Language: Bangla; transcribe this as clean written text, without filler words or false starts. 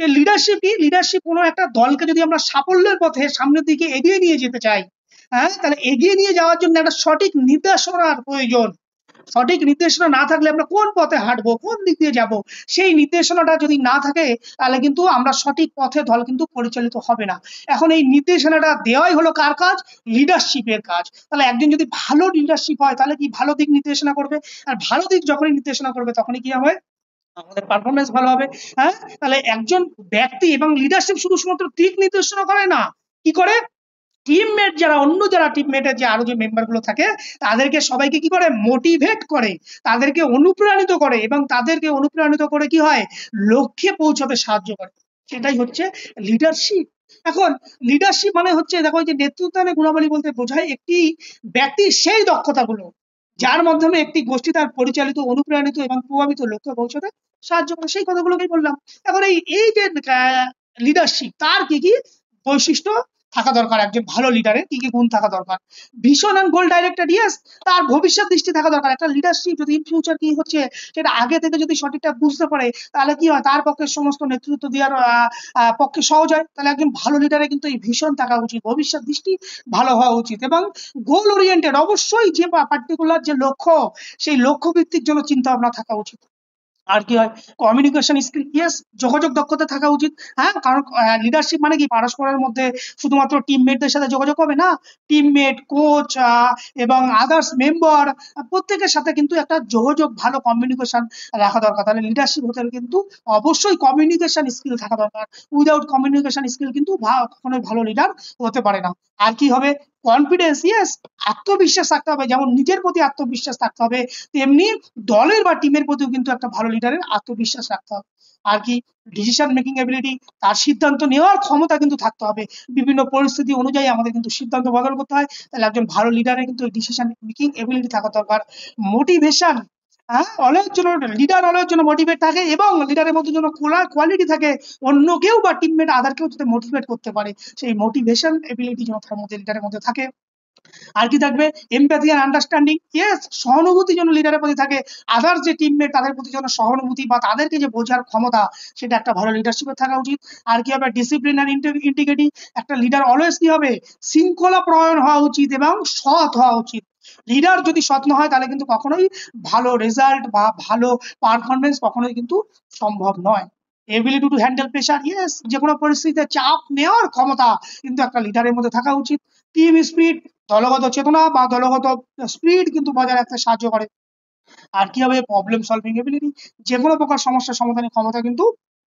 এই লিডারশিপ কি? লিডারশিপ কোনো একটা দলকে যদি আমরা সাফল্যের পথে সামনের দিকে এগিয়ে নিয়ে যেতে চাই, হ্যাঁ, তাহলে এগিয়ে নিয়ে যাওয়ার জন্য একটা সঠিক নির্দেশনার প্রয়োজন। সঠিক নির্দেশনা না থাকলে আমরা কোন পথে হাঁটবো, কোন দিক দিয়ে যাব, সেই নির্দেশনাটা যদি না থাকে তাহলে কিন্তু আমরা সঠিক পথে দল কিন্তু পরিচালিত হবে না। এখন এই নির্দেশনাটা দেওয়াই হলো কার কাজ? লিডারশিপের কাজ। তাহলে একজন যদি ভালো লিডারশিপ হয় তাহলে কি ভালো দিক নির্দেশনা করবে, আর ভালো দিক যখনই নির্দেশনা করবে তখনই কি হবে? আমাদের পারফরমেন্স ভালো হবে। হ্যাঁ, তাহলে একজন ব্যক্তি এবং লিডারশিপ শুধুমাত্র দিক নির্দেশনা করে না, কি করে? টিমমেট যারা, অন্য যারা টিমমেটের যে আরো যে মেম্বার গুলো থাকে তাদেরকে সবাইকে কি করে? মোটিভেট করে, তাদেরকে অনুপ্রাণিত করে, এবং তাদেরকে অনুপ্রাণিত করে কি হয়? লক্ষ্যে পৌঁছাতে সাহায্য করে। সেটাই হচ্ছে লিডারশিপ। এখন লিডারশিপ মানে হচ্ছে, দেখো, যে নেতৃত্বায়নের গুণাবলী বলতে বোঝায় একটি ব্যক্তির সেই দক্ষতাগুলো যার মাধ্যমে একটি গোষ্ঠী তার পরিচালিত, অনুপ্রাণিত এবং প্রভাবিত লক্ষ্যে পৌঁছাতে সাহায্য করে। সেই কথাগুলোকেই বললাম। এখন এই যে লিডারশিপ, তার কি কি বৈশিষ্ট্য থাকা দরকার? একজন ভালো লিডারের কি কি গুণ থাকা দরকার? Vision and goal directed, yes, তার ভবিষ্যৎ দৃষ্টি থাকা দরকার। একটা লিডারশিপ যদি ইন ফিউচার কি হচ্ছে সেটা আগে থেকে যদি সঠিকটা বুঝতে পারে তাহলে কি হয়? তার পক্ষে সমস্ত নেতৃত্ব দেওয়ার পক্ষে সহজ হয়। তাহলে একজন ভালো লিডারের কিন্তু এই ভিশন থাকা উচিত, ভবিষ্যৎ দৃষ্টি ভালো হওয়া উচিত, এবং গোল ওরিয়েন্টেড, অবশ্যই যে পার্টিকুলার যে লক্ষ্য, সেই লক্ষ্য ভিত্তিক জন্য চিন্তা ভাবনা থাকা উচিত। আর কি হয়? কমিউনিকেশন স্কিল, ইয়েস, যোগাযোগ দক্ষতা থাকা উচিত। হ্যাঁ, কারণ লিডারশিপ মানে কি? পারস্পরের মধ্যে শুধুমাত্র টিমমেটদের সাথে যোগাযোগ হবে না, টিমমেট, কোচ এবং আদার্স মেম্বার প্রত্যেকের সাথে কিন্তু একটা যোগাযোগ, ভালো কমিউনিকেশন রাখা দরকার। তাহলে লিডারশিপ হতে হলে কিন্তু অবশ্যই কমিউনিকেশন স্কিল থাকা দরকার। উইদাউট কমিউনিকেশন স্কিল কিন্তু কখনোই ভালো লিডার হতে পারে না। আর কি হবে? কনফিডেন্স, ইয়েস, আত্মবিশ্বাস থাকতে হবে। যেমন নিজের প্রতি আত্মবিশ্বাস থাকতে হবে, তেমনি দলের বা টিমের প্রতিও কিন্তু একটা ভালো লিডারের আত্মবিশ্বাস রাখতে হবে। আর কি? ডিসিশন মেকিং এবিলিটি, তার সিদ্ধান্ত নেওয়ার ক্ষমতা কিন্তু থাকতে হবে। বিভিন্ন পরিস্থিতি অনুযায়ী আমাদের কিন্তু সিদ্ধান্ত বদল করতে হয়। তাহলে একজন ভালো লিডারের কিন্তু ডিসিশন মেকিং এবিলিটি থাকা দরকার। মোটিভেশন, হ্যাঁ, অনেকের জন্য লিডার, অনেকের জন্য মোটিভেট থাকে, এবং লিডারের মধ্যে যেন কোয়ালিটি থাকে, অন্য কেউ বা টিমমেট আদারকেও যাতে মোটিভেট করতে পারে, সেই মোটিভেশন এবিলিটি যেন তার মধ্যে, লিডারের মধ্যে থাকে। আর কি থাকবে? এমপ্যাথি আর আন্ডারস্ট্যান্ডিং, ইয়েস, সহানুভূতি যেন লিডারের প্রতি থাকে, আদার্স যে টিমমেট তাদের প্রতি যেন সহানুভূতি বা তাদেরকে যে বোঝার ক্ষমতা, সেটা একটা ভালো লিডারশিপের থাকা উচিত। আর কি হবে? ডিসিপ্লিন আর ইন্টিগ্রিটি, একটা লিডার অলওয়েজ কি হবে? শৃঙ্খলা প্রয়ণ হওয়া উচিত এবং সৎ হওয়া উচিত। লিডার যদি সৎ না হয় তাহলে কিন্তু কখনোই ভালো রেজাল্ট বা ভালো পারফরমেন্স কখনোই কিন্তু সম্ভব নয়। Ability to handle pressure, yes, যে কোনো পরিস্থিতিতে চাপ নেওয়ার ক্ষমতা কিন্তু একটা লিডারের মধ্যে থাকা উচিত। টিম স্পিরিট, দলগত চেতনা বা দলগত স্পিরিট কিন্তু বজায় রাখতে সাহায্য করে। আর কি হবে? প্রবলেম সলভিং এবিলিটি, যে কোনো প্রকার সমস্যার সমাধানের ক্ষমতা কিন্তু